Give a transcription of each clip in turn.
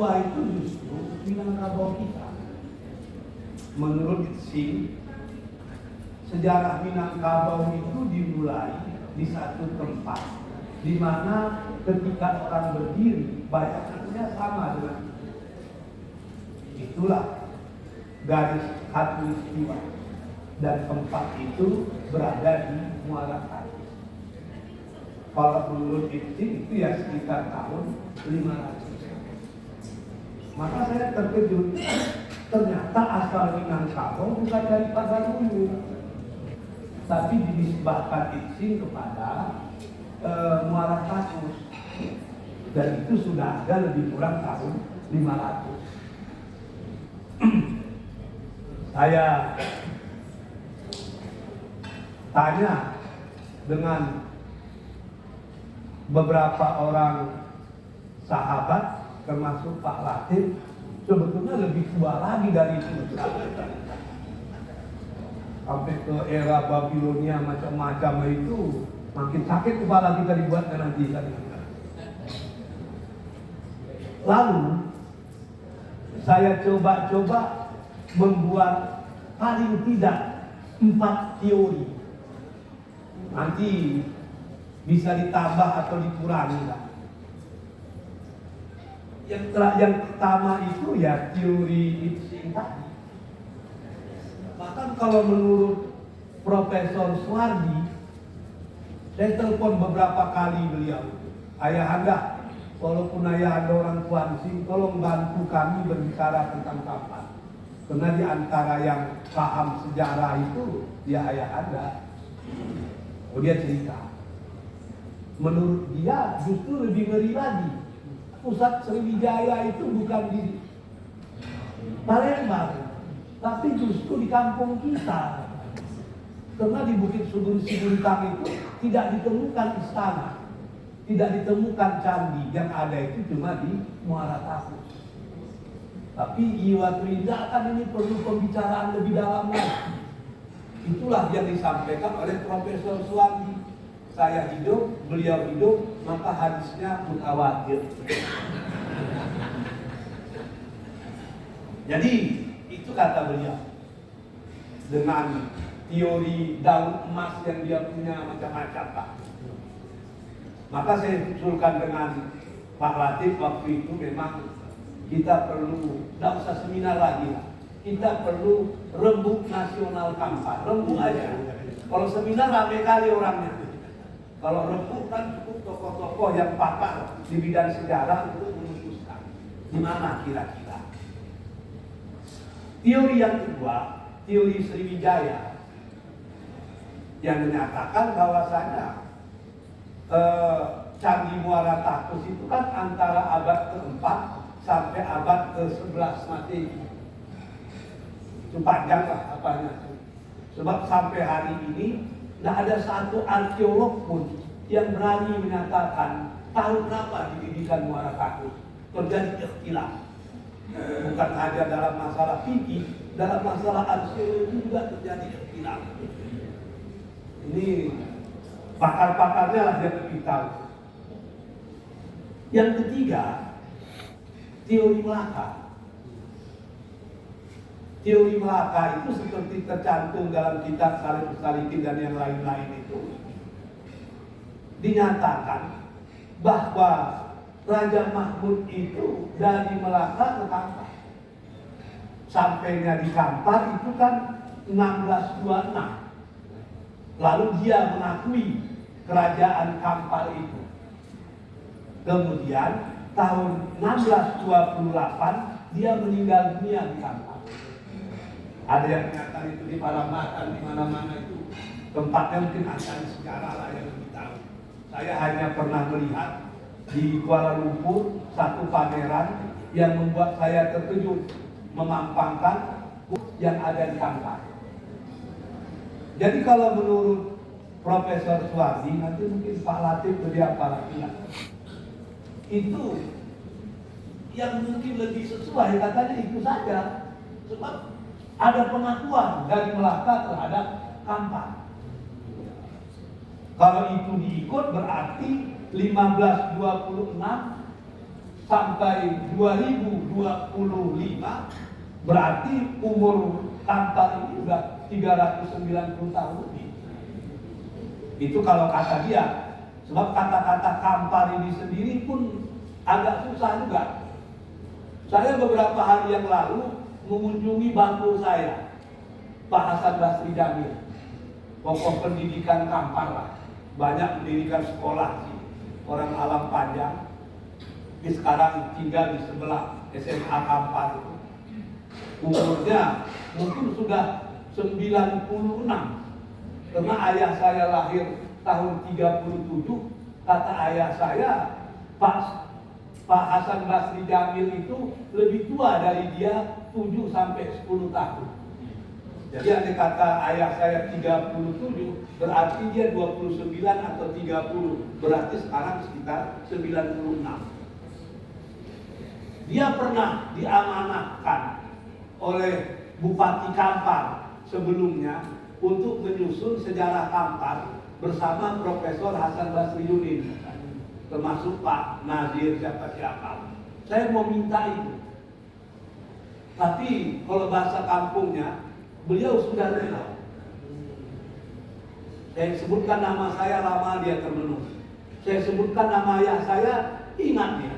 kedua itu justru Minangkabau kita. Menurut Sing, sejarah Minangkabau itu dimulai di satu tempat di mana ketika orang berdiri bayangannya sama dengan itulah garis khatulistiwa, dan tempat itu berada di Muara Takus. Kalau menurut Ibn itu ya sekitar tahun 500. Maka saya terkejut, ternyata asal Minangkabau bukan dari Pagaruyung, tapi dinisbahkan Ibn kepada Muara Takus, dan itu sudah ada lebih kurang tahun 500. Saya tanya dengan beberapa orang sahabat, termasuk Pak Latif, sebetulnya lebih tua lagi dari itu. Sampai ke era Babilonia macam-macam itu, makin sakit kepala kita dibuatkan nanti. Lalu saya coba membuat paling tidak 4 teori. Nanti bisa ditambah atau dikurangi lah. Yang pertama itu ya teori Ibn tadi. Bahkan kalau menurut Profesor Suwardi, saya telepon beberapa kali beliau, Ayahanda, walaupun Ayahanda orang Kuansing, tolong bantu kami berbicara tentang kapan. Karena di antara yang paham sejarah itu dia Ayahanda. Oh, dia cerita, menurut dia justru lebih ngeri lagi. Pusat Sriwijaya itu bukan di Palembang, tapi justru di kampung kita. Karena di Bukit Siguntang itu tidak ditemukan istana, tidak ditemukan candi, yang ada itu cuma di Muara Takus. Tapi Iwatrinda kan ini perlu pembicaraan lebih dalam lagi. Itulah yang disampaikan oleh Profesor Suwardi. Saya hidup, beliau hidup, maka hadisnya mutawatir. Jadi itu kata beliau. Dengan teori daun emas yang dia punya macam-macam, Pak. Maka saya usulkan dengan Pak Latif waktu itu, memang kita perlu, tidak usah seminar lagi lah. Kita perlu rembuk nasional Kampar, rembuk aja. Kalau seminar rame kali orangnya. Kalau rembuk kan cukup tokoh-tokoh yang pakar di bidang sejarah untuk memutuskan di mana kira-kira. Teori yang kedua, teori Sriwijaya, yang menyatakan bahwasanya Candi Muara Takus itu kan antara abad ke-4 sampai abad ke-11 Masehi. Itu panjang lah apanya. Sebab sampai hari ini tidak ada satu arkeolog pun yang berani menyatakan tahun berapa didirikan Muara Takus. Terjadi ikhtilaf. Bukan hanya dalam masalah fikih, dalam masalah arkeologi juga terjadi ikhtilaf. Ini pakar-pakarnya lah yang lebih tahu. Yang ketiga, teori Melaka. Teori Melaka itu seperti tercantum dalam kitab Salih Salikin dan yang lain-lain itu, dinyatakan bahwa Raja Mahmud itu dari Melaka ke Kampar. Sampainya di Kampar itu kan 1626. Lalu dia mengakui kerajaan Kampar itu. Kemudian tahun 1628 dia meninggal dunia di Kampar. Ada yang menyatakan itu di Palembang, di mana-mana itu tempatnya mungkin ahli sejarah lah yang lebih tahu. Saya hanya pernah melihat di Kuala Lumpur satu pameran yang membuat saya terkejut, memampangkan yang ada di Kampar. Jadi kalau menurut Profesor Suwardi, nanti mungkin Pak Latif lebih apa lagi lah. Itu yang mungkin lebih sesuai, katanya itu saja. Sebab ada pengakuan dari Melaka terhadap Kampar. Kalau itu diikut berarti 1526 sampai 2025, berarti umur Kampar ini sudah 390 tahun lebih. Itu kalau kata dia. Sebab kata-kata Kampar ini sendiri pun agak susah juga. Saya beberapa hari yang lalu mengunjungi bangku saya, Pak Hasan Basri Jamil, pokok pendidikan Kampar lah. Banyak mendirikan sekolah sih, orang Alam Panjang. Dia sekarang tinggal di sebelah SMA Kampar itu. Umurnya mungkin sudah 96, karena ayah saya lahir tahun 37. Kata ayah saya, Pak Hasan Basri Jamil itu lebih tua dari dia 7 sampai 10 tahun. Jadi andai kata ayah saya 37, berarti dia 29 atau 30, berarti sekarang sekitar 96. Dia pernah diamanahkan oleh Bupati Kampar sebelumnya untuk menyusun sejarah Kampar bersama Profesor Hasan Basriuddin, termasuk Pak Nazir siapa-siapa. Saya mau minta itu. Tapi kalau bahasa kampungnya, beliau sudah rela. Saya sebutkan nama saya, lama dia termenung. Saya sebutkan nama ayah saya, ingat dia.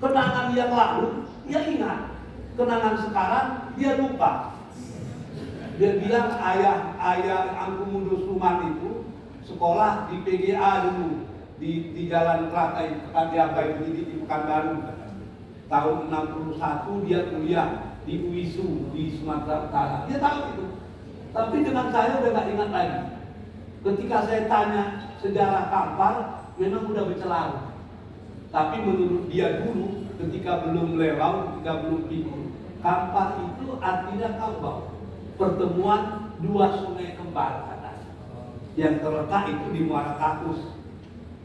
Kenangan yang lalu, dia ingat. Kenangan sekarang, dia lupa. Dia bilang ayah Angkumundur Suman itu sekolah di PGA dulu, di Jalan Klaten, di Pekanbaru. Tahun 61 dia kuliah di UISU di Sumatera Utara. Dia tahu itu. Tapi dengan saya udah gak ingat lagi. Ketika saya tanya sejarah Kampar, memang udah bercelaru. Tapi menurut dia dulu, ketika belum lelau, ketika belum tidur, Kampar itu artinya kambau, pertemuan dua sungai kembar katanya, yang terletak itu di Muara Katus.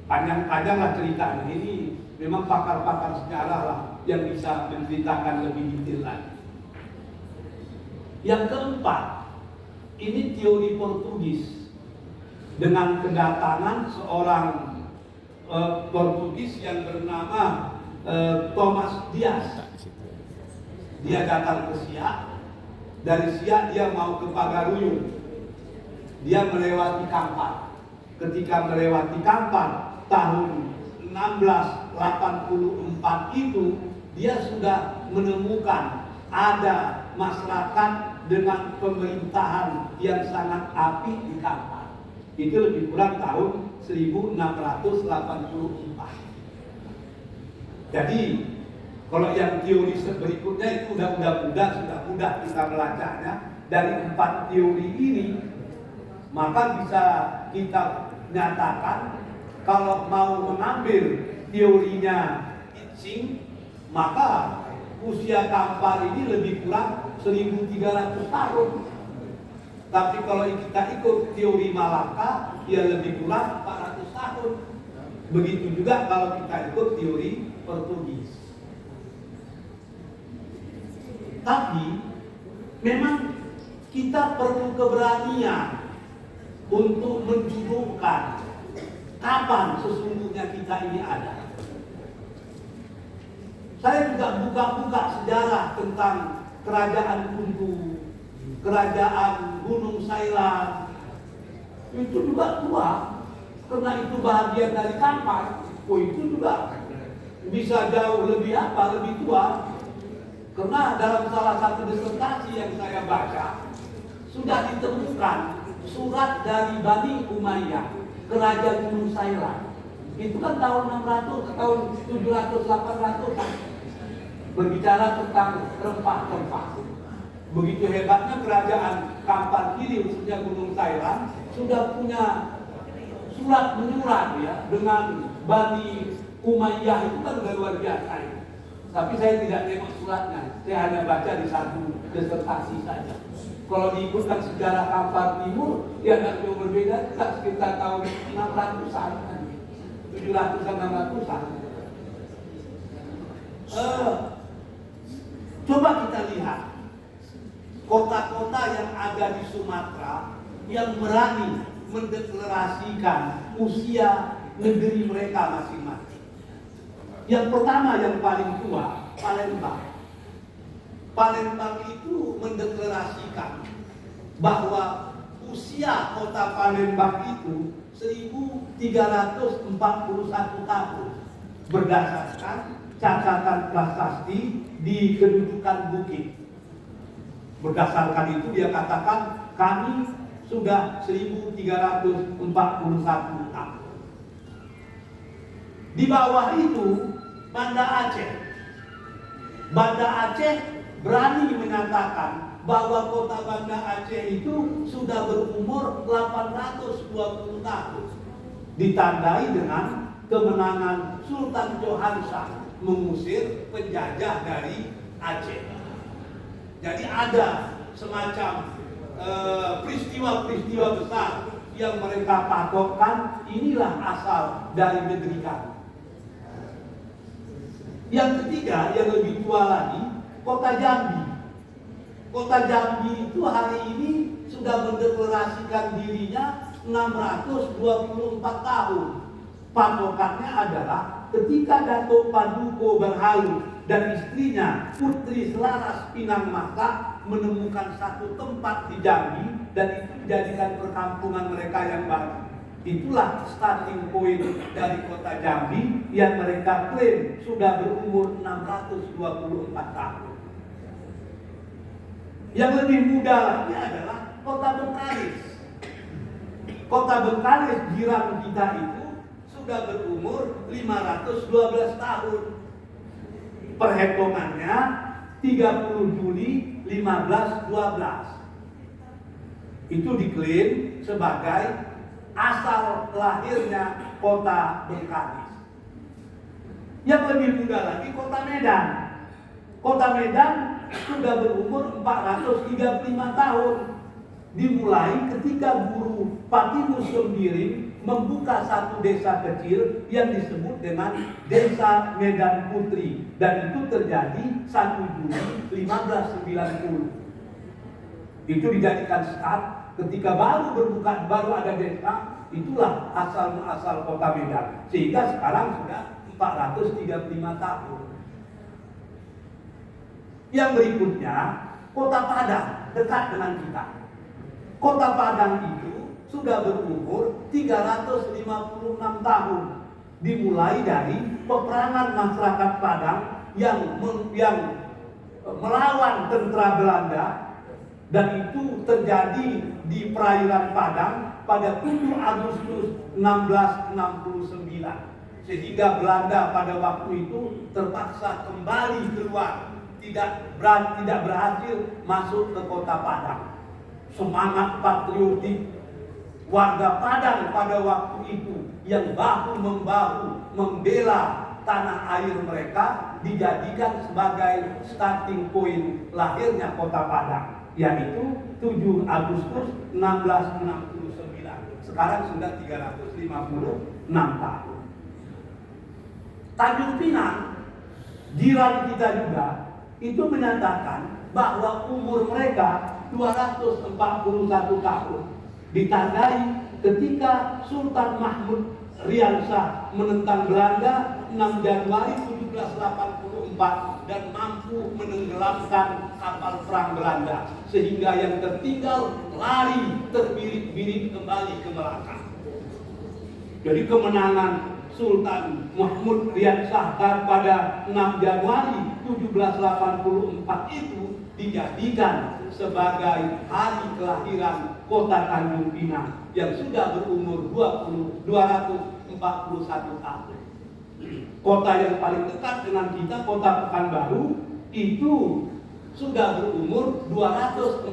Panjang-panjang lah ceritanya. Ini memang pakar-pakar sejarah lah yang bisa menceritakan lebih detail lagi. Yang keempat, ini teori Portugis dengan kedatangan seorang Portugis yang bernama Thomas Dias. Dia datang ke Siak, dari Siak dia mau ke Pagaruyung. Dia melewati Kampar. Ketika melewati Kampar tahun 1684 itu, dia sudah menemukan ada masyarakat dengan pemerintahan yang sangat apik di Kampar. Itu lebih kurang tahun 1684. Jadi kalau yang teori berikutnya itu sudah mudah kita melacaknya. Dari 4 teori ini, maka bisa kita nyatakan kalau mau mengambil teorinya Itsing, maka usia Kampar ini lebih kurang 1300 tahun. Tapi kalau kita ikut teori Malaka, dia lebih kurang 400 tahun. Begitu juga kalau kita ikut teori Portugis. Tapi memang kita perlu keberanian untuk menjudulkan kapan sesungguhnya kita ini ada. Saya juga buka-buka sejarah tentang kerajaan Kuntu, kerajaan Gunung Sailam. Itu juga tua, karena itu bagian dari Kampar. Itu juga bisa jauh lebih tua. Karena dalam salah satu disertasi yang saya baca, sudah ditemukan surat dari Bani Umayyah, kerajaan Gunung Sailam. Itu kan tahun 600 ke tahun 700-800. Berbicara tentang rempah-rempah. Begitu hebatnya kerajaan Kampar kiri, khususnya Gunung Sailam, sudah punya surat menyurat ya dengan Bani Umayyah. Itu kan udah luar biasa ya. Tapi saya tidak tengok suratnya, saya hanya baca di satu disertasi saja. Kalau diikutkan sejarah Kampar Timur, ya agak jauh berbeda, sekitar tahun 600-an, 700-an, 600-an. Coba kita lihat kota-kota yang ada di Sumatera yang berani mendeklarasikan usia negeri mereka masing-masing. Yang pertama yang paling tua, Palembang. Palembang itu mendeklarasikan bahwa usia kota Palembang itu 1341 tahun berdasarkan catatan prasasti di kedudukan bukit. Berdasarkan itu dia katakan kami sudah 1341 tahun. Di bawah itu Banda Aceh. Banda Aceh berani menyatakan bahwa kota Banda Aceh itu sudah berumur 820 tahun. Ditandai dengan kemenangan Sultan Johansa mengusir penjajah dari Aceh. Jadi ada semacam peristiwa-peristiwa besar yang mereka patokkan, inilah asal dari negeri kami. Yang ketiga, yang lebih tua lagi, kota Jambi. Kota Jambi itu hari ini sudah mendeklarasikan dirinya 624 tahun. Patokannya adalah ketika Datuk Paduko Berhalu dan istrinya Putri Selaras Pinang Maka menemukan satu tempat di Jambi dan itu dijadikan perkampungan mereka yang baru. Itulah starting point dari kota Jambi yang mereka klaim sudah berumur 624 tahun. Yang lebih muda lagi adalah kota Bengkalis. Kota Bengkalis jiran kita itu sudah berumur 512 tahun. Perhitungannya 30 Juli 1512. Itu diklaim sebagai asal lahirnya kota Bengkalis. Yang lebih muda lagi kota Medan. Kota Medan sudah berumur 435 tahun. Dimulai ketika Guru Patimus Sembiring membuka satu desa kecil yang disebut dengan Desa Medan Putri, dan itu terjadi 1 Juli 1590. Itu dijadikan start ketika baru ada desa, itulah asal kota Medan. Sehingga sekarang sudah 435 tahun. Yang berikutnya, kota Padang, dekat dengan kita. Kota Padang itu sudah berumur 356 tahun. Dimulai dari peperangan masyarakat Padang yang melawan tentara Belanda, dan itu terjadi di perairan Padang pada 7 Agustus 1669. Sehingga Belanda pada waktu itu terpaksa kembali keluar, tidak berhasil masuk ke kota Padang. Semangat patriotik warga Padang pada waktu itu yang bahu-membahu membela tanah air mereka dijadikan sebagai starting point lahirnya kota Padang, yaitu 7 Agustus 1669. Sekarang sudah 356 tahun. Tanjung Pinang, jiran kita juga, itu menyatakan bahwa umur mereka 241 tahun. Ditandai ketika Sultan Mahmud Riyad menentang Belanda 6 Januari 1784 dan mampu menenggelamkan kapal perang Belanda, sehingga yang tertinggal lari terbirit-birit kembali ke Melaka. Jadi kemenangan Sultan Mahmud Riyad pada 6 Januari 1784 itu dijadikan sebagai hari kelahiran kota Tanjung Pinang yang sudah berumur 241 tahun. Kota yang paling dekat dengan kita, kota Pekanbaru, itu sudah berumur 241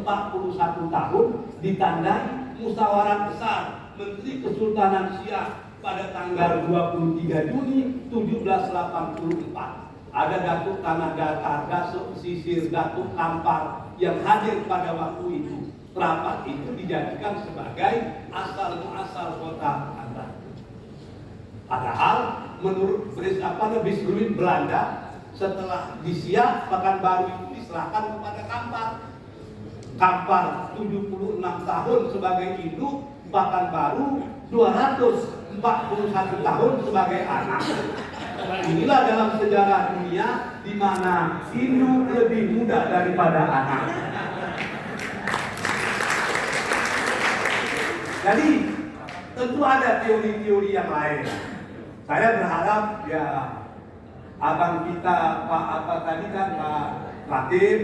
tahun, ditandai musyawarah besar Menteri Kesultanan Siak pada tanggal 23 Juni 1784. Ada Datuk Tanah Datar, Datuk Pesisir, Datuk Kampar yang hadir pada waktu itu. Rapat itu dijadikan sebagai asal-muasal kota Pekanbaru. Padahal menurut Bisruit Belanda, setelah di Siak, Pekanbaru itu diserahkan kepada Kampar. Kampar 76 tahun sebagai induk, Pekanbaru 241 tahun sebagai anak. Inilah dalam sejarah dunia di mana induk lebih muda daripada anak. Jadi tentu ada teori-teori yang lain. Saya berharap ya abang kita Pak Latif,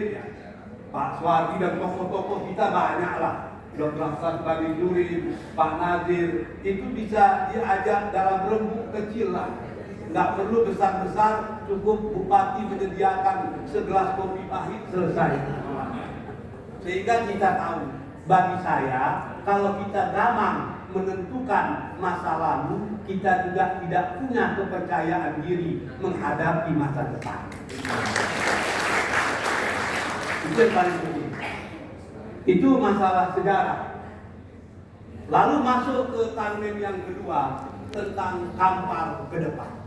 Pak Suwardi dan tokoh-tokoh kita banyak lah. Dr. Hasan Bani Durin, Pak Nazir, itu bisa diajak dalam rembuk kecil lah. Nggak perlu besar-besar, cukup bupati menyediakan segelas kopi pahit, selesai. Sehingga kita tahu, bagi saya, kalau kita gamang menentukan masa lalu, kita juga tidak punya kepercayaan diri menghadapi masa depan. Itu yang paling penting. Itu masalah sejarah. Lalu masuk ke tandem yang kedua tentang kampar ke depan.